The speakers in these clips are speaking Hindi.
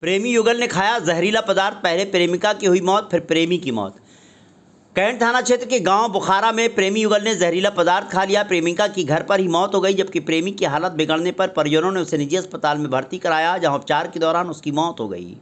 प्रेमी युगल ने खाया जहरीला पदार्थ, पहले प्रेमिका की हुई मौत, फिर प्रेमी की मौत। कैंट थाना क्षेत्र के गांव बुखारा में प्रेमी युगल ने जहरीला पदार्थ खा लिया। प्रेमिका की घर पर ही मौत हो गई, जबकि प्रेमी की हालत बिगड़ने पर परिजनों ने उसे निजी अस्पताल में भर्ती कराया, जहां उपचार के दौरान उसकी मौत हो गई।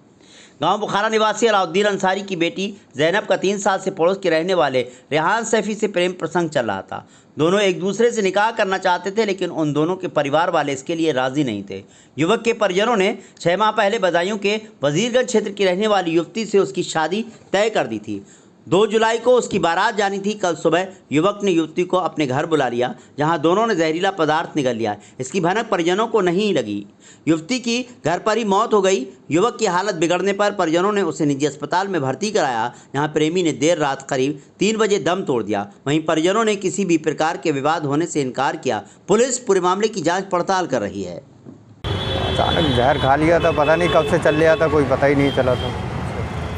गांव बुखारा निवासी अलाउद्दीन अंसारी की बेटी जैनब का 3 साल से पड़ोस के रहने वाले रेहान सैफी से प्रेम प्रसंग चल रहा था। दोनों एक दूसरे से निकाह करना चाहते थे, लेकिन उन दोनों के परिवार वाले इसके लिए राजी नहीं थे। युवक के परिजनों ने 6 माह पहले बदायूं के वजीरगंज क्षेत्र की रहने वाली युवती से उसकी शादी तय कर दी थी। 2 जुलाई को उसकी बारात जानी थी। कल सुबह युवक ने युवती को अपने घर बुला लिया, जहां दोनों ने जहरीला पदार्थ निगल लिया। इसकी भनक परिजनों को नहीं लगी। युवती की घर पर ही मौत हो गई। युवक की हालत बिगड़ने पर परिजनों ने उसे निजी अस्पताल में भर्ती कराया, जहां प्रेमी ने देर रात करीब 3 बजे दम तोड़ दिया। वहीं परिजनों ने किसी भी प्रकार के विवाद होने से इनकार किया। पुलिस पूरे मामले की जाँच पड़ताल कर रही है। अचानक जहर खा लिया था, पता नहीं कब से चल लिया था, कोई पता ही नहीं चला था।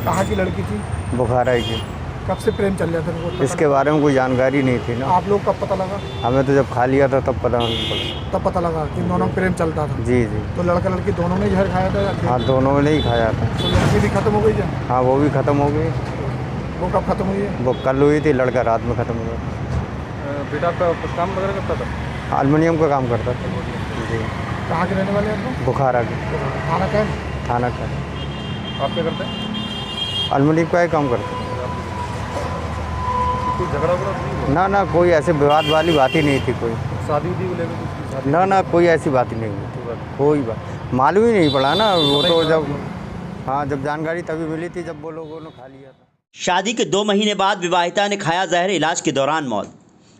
कहाँ की लड़की थी? बुखारा की। कब से प्रेम चल रहा था? इसके बारे में कोई जानकारी नहीं थी ना। आप लोग कब पता लगा? हमें तो जब खा लिया था तब पता नहीं। तब पता लगा कि दोनों में प्रेम चलता था। जी जी। तो लड़का लड़की दोनों ने जहर खाया था? हाँ, दोनों ने ही खाया था। तो लड़की भी खत्म हो गई क्या? हाँ, वो भी ख़त्म हो गई। वो कब खत्म हुई है? वो कल हुई थी, लड़का रात में ख़त्म हुआ। बेटा आपका कुछ काम वगैरह करता था? एल्युमिनियम का काम करता था। जी। कहाँ के रहने वाले हैं आप? बुखारा की। थाना क्या? थाना का। आप क्या करते हैं? एल्युमिनियम का ही काम करता। कोई झगड़ा वगड़ा? ना, कोई ऐसे विवाद वाली बात ही नहीं थी। कोई शादी उदी को लेकर? ना, कोई ऐसी बात ही नहीं हुई। कोई बात मालूम ही नहीं पड़ा ना। वो तो जब जानकारी तभी मिली थी जब वो लोगों ने खा लिया था। शादी के 2 महीने बाद विवाहिता ने खाया जहर, इलाज के दौरान मौत।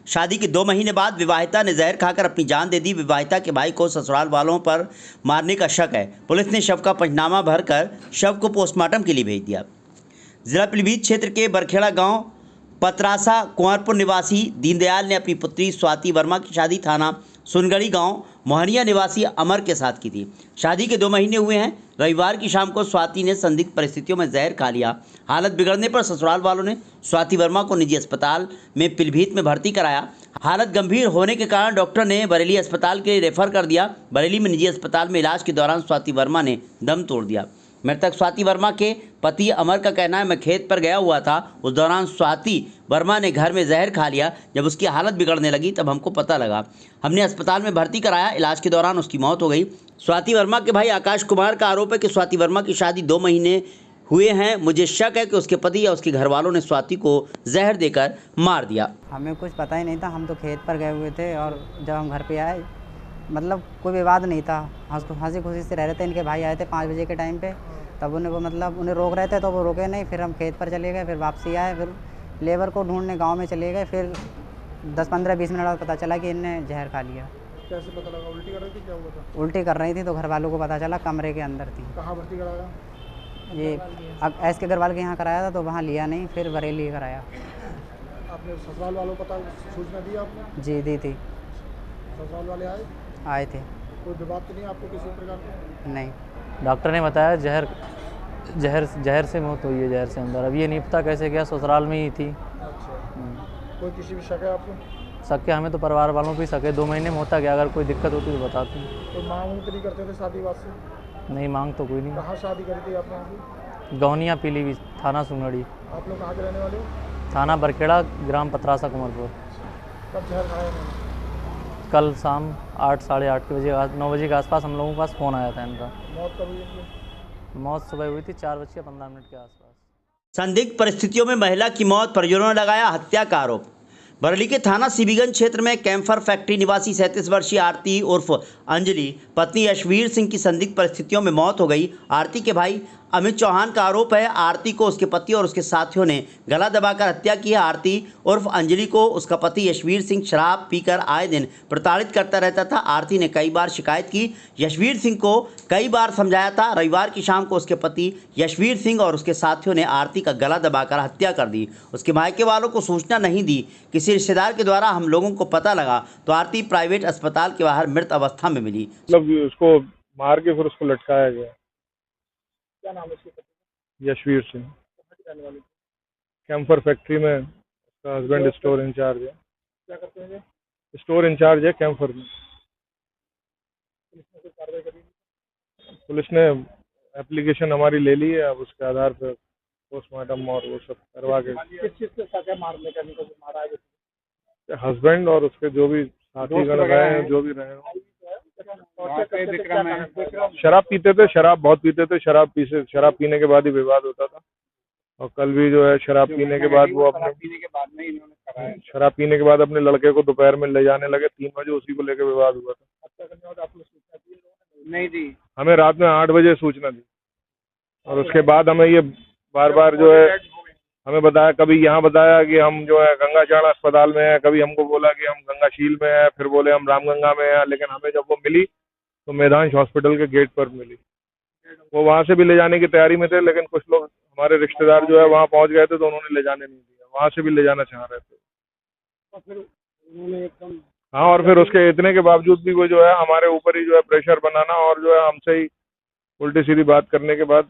शादी के 2 महीने बाद विवाहिता ने जहर खाकर अपनी जान दे दी। विवाहिता के भाई को ससुराल वालों पर मारने का शक है। पुलिस ने शव का पंचनामा भरकर शव को पोस्टमार्टम के लिए भेज दिया। जिला पीलीभीत क्षेत्र के बरखेड़ा गांव पतरासा कुंवरपुर निवासी दीनदयाल ने अपनी पुत्री स्वाति वर्मा की शादी थाना सुनगढ़ी गांव मोहनिया निवासी अमर के साथ की थी। शादी के 2 महीने हुए हैं। रविवार की शाम को स्वाति ने संदिग्ध परिस्थितियों में जहर खा लिया। हालत बिगड़ने पर ससुराल वालों ने स्वाति वर्मा को निजी अस्पताल में पीलीभीत में भर्ती कराया। हालत गंभीर होने के कारण डॉक्टर ने बरेली अस्पताल के लिए रेफर कर दिया। बरेली में निजी अस्पताल में इलाज के दौरान स्वाति वर्मा ने दम तोड़ दिया। मृतक स्वाति वर्मा के पति अमर का कहना है, मैं खेत पर गया हुआ था, उस दौरान स्वाति वर्मा ने घर में जहर खा लिया। जब उसकी हालत बिगड़ने लगी तब हमको पता लगा, हमने अस्पताल में भर्ती कराया। इलाज के दौरान उसकी मौत हो गई। स्वाति वर्मा के भाई आकाश कुमार का आरोप है कि स्वाति वर्मा की शादी 2 महीने हुए हैं। मुझे शक है कि उसके पति या उसके घर वालों ने स्वाति को जहर देकर मार दिया। हमें कुछ पता ही नहीं था। हम तो खेत पर गए हुए थे और जब हम घर पे आए, मतलब कोई विवाद नहीं था, हंसी खुशी से रह रहे थे। इनके भाई आए थे 5 बजे के टाइम पे, तब उन्हें रोक रहे थे तो वो रुके नहीं। फिर हम खेत पर चले गए, फिर वापसी आए, फिर लेबर को ढूंढने गांव में चले गए। फिर 10-15-20 मिनट बाद पता चला कि इनने जहर खा लिया। कैसे पता लगा? उल्टी कर रही थी? क्या हुआ था? उल्टी कर रही थी तो घर वालों को पता चला, कमरे के अंदर थी। कहाँ भर्ती कराया? ये एस के अग्रवाल के यहाँ कराया था, तो वहाँ लिया नहीं, फिर बरेली कराया। आपने ससुराल वालों को पता सूचना दी आपने? जी दी थी। ससुराल वाले आए थे। कोई विवाद तो नहीं आपको किसी प्रकार का? नहीं। डॉक्टर ने बताया जहर से मौत हुई है, जहर से अंदर। अब ये नहीं पता कैसे क्या, ससुराल में ही थी। अच्छा। कोई किसी भी शक है आपको? शक है हमें तो, परिवार वालों पे शक है। 2 महीने में होता क्या, अगर कोई दिक्कत होती तो बताते हैं। तो मांग तो नहीं करते थे शादी वाद से? नहीं, मांग तो कोई नहीं। कहाँ शादी करी थी आपने? गौनिया पीलीभीत, थाना सुनगढ़ी। आप लोग कहाँ के रहने वाले हो? थाना बरखेड़ा, ग्राम पतरासा कुंवरपुर। कब जहर खाया उन्होंने? कल शाम 8 साढ़े 8 के बजे 9 बजे के आसपास हम लोगों के पास फ़ोन आया था इनका। मौत कब हुई इनकी? मौत सुबह हुई थी 4:15 के आसपास। संदिग्ध परिस्थितियों में महिला की मौत, परिजनों ने लगाया हत्या का आरोप। बरेली के थाना सीबीगंज क्षेत्र में कैम्फर फैक्ट्री निवासी 37 वर्षीय आरती उर्फ अंजलि पत्नी यशवीर सिंह की संदिग्ध परिस्थितियों में मौत हो गई। आरती के भाई अमित चौहान का आरोप है, आरती को उसके पति और उसके साथियों ने गला दबाकर हत्या की है। आरती उर्फ अंजलि को उसका पति यशवीर सिंह शराब पीकर आए दिन प्रताड़ित करता रहता था। आरती ने कई बार शिकायत की, यशवीर सिंह को कई बार समझाया था। रविवार की शाम को उसके पति यशवीर सिंह और उसके साथियों ने आरती का गला दबाकर हत्या कर दी। उसके मायके वालों को सूचना नहीं दी। किसी रिश्तेदार के द्वारा हम लोगों को पता लगा तो आरती प्राइवेट अस्पताल के बाहर मृत अवस्था में मिली। मतलब उसको मार के फिर उसको लटकाया गया। क्या नाम है उसके पति? यशवीर सिंह। कहाँ की रहने वाली? कैम्फर फैक्ट्री में उसका हस्बैंड स्टोर इंचार्ज है। क्या करते हैं ये? स्टोर इंचार्ज है कैम्फर में। पुलिस ने कोई कार्रवाई करी? पुलिस ने एप्लीकेशन हमारी ले ली है, अब उसके आधार पर पोस्टमार्टम और वो सब करवा के किस चीज़ से शक है मारने का, इनको जो मारा है? हस्बैंड और उसके जो भी साथी गण रहे हैं, जो भी रहे हैं, शराब पीते थे, शराब बहुत पीते थे, शराब पीने के बाद ही विवाद होता था। और कल भी जो है शराब पीने के बाद वो अपने शराब पीने के बाद अपने लड़के को दोपहर में ले जाने लगे 3 बजे, उसी को लेकर विवाद हुआ था। नहीं दी, हमें रात में 8 बजे सूचना दी और उसके बाद हमें ये बार बार जो है हमें बताया, कभी यहाँ बताया कि हम जो है गंगाचारण अस्पताल में है, कभी हमको बोला कि हम गंगाशील में है, फिर बोले हम रामगंगा में है। लेकिन हमें जब वो मिली तो मेधांश हॉस्पिटल के गेट पर मिली। वो वहाँ से भी ले जाने की तैयारी में थे, लेकिन कुछ लोग हमारे रिश्तेदार जो है वहाँ पहुँच गए थे तो उन्होंने ले जाने नहीं दिया, वहाँ से भी ले जाना चाह रहे थे। और फिर उन्होंने एकदम हाँ, और फिर उसके इतने के बावजूद भी वो जो है हमारे ऊपर ही जो है प्रेशर बनाना और जो है हमसे ही उल्टी सीधी बात करने के बाद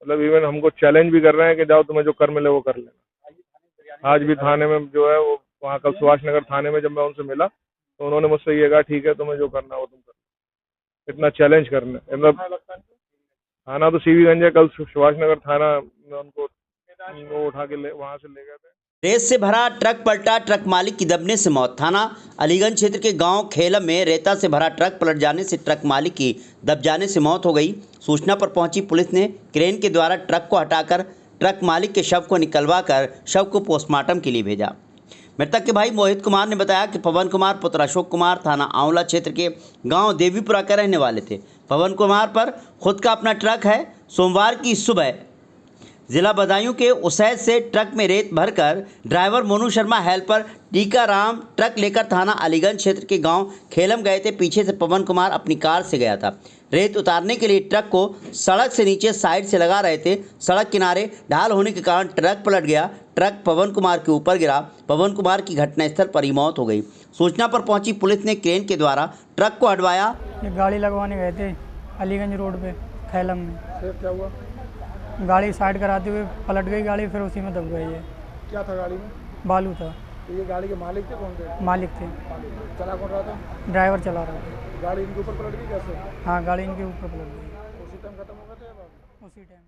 मतलब इवन हमको चैलेंज भी कर रहे हैं कि जाओ तुम्हें जो कर मिले वो कर लेना। आज भी थाने में जो है वो वहाँ कल सुभाष नगर थाने में जब मैं उनसे मिला तो उन्होंने मुझसे ये कहा, ठीक है तुम्हें जो करना हो तुम कर। इतना चैलेंज करने मतलब थाना तो सीवीगंज है, कल सुभाष नगर थाना में उनको वो उठा के वहाँ से ले गए थे। रेत से भरा ट्रक पलटा, ट्रक मालिक की दबने से मौत। थाना अलीगंज क्षेत्र के गांव खेलम में रेता से भरा ट्रक पलट जाने से ट्रक मालिक की दब जाने से मौत हो गई। सूचना पर पहुंची पुलिस ने क्रेन के द्वारा ट्रक को हटाकर ट्रक मालिक के शव को निकलवा कर शव को पोस्टमार्टम के लिए भेजा। मृतक के भाई मोहित कुमार ने बताया कि पवन कुमार पुत्र अशोक कुमार थाना आंवला क्षेत्र के गाँव देवीपुरा के रहने वाले थे। पवन कुमार पर खुद का अपना ट्रक है। सोमवार की सुबह जिला बदायूं के उसैद से ट्रक में रेत भरकर driver Monu Sharma, helper Tikaram truck लेकर थाना अलीगंज क्षेत्र के गांव खेलम गए थे। पीछे से पवन कुमार अपनी कार से गया था। रेत उतारने के लिए ट्रक को सड़क से नीचे साइड से लगा रहे थे। सड़क किनारे ढाल होने के कारण ट्रक पलट गया। ट्रक पवन कुमार के ऊपर गिरा। पवन कुमार की घटनास्थल पर ही मौत हो गई। सूचना पर पहुंची पुलिस ने क्रेन के द्वारा ट्रक को हटवाया। ये गाड़ी लगवाने गए थे अलीगंज रोड पे खेलम में। फिर क्या हुआ? गाड़ी साइड कराते हुए पलट गई गाड़ी, फिर उसी में दब गई है। क्या था गाड़ी में? बालू था। तो ये गाड़ी के मालिक थे, कौन थे? मालिक थे। चला कौन रहा था? ड्राइवर चला रहा था। गाड़ी इनके ऊपर पलट गई कैसे? हाँ, गाड़ी इनके ऊपर पलट गई उसी टाइम खत्म हो गया था या बाद में? उसी टाइम।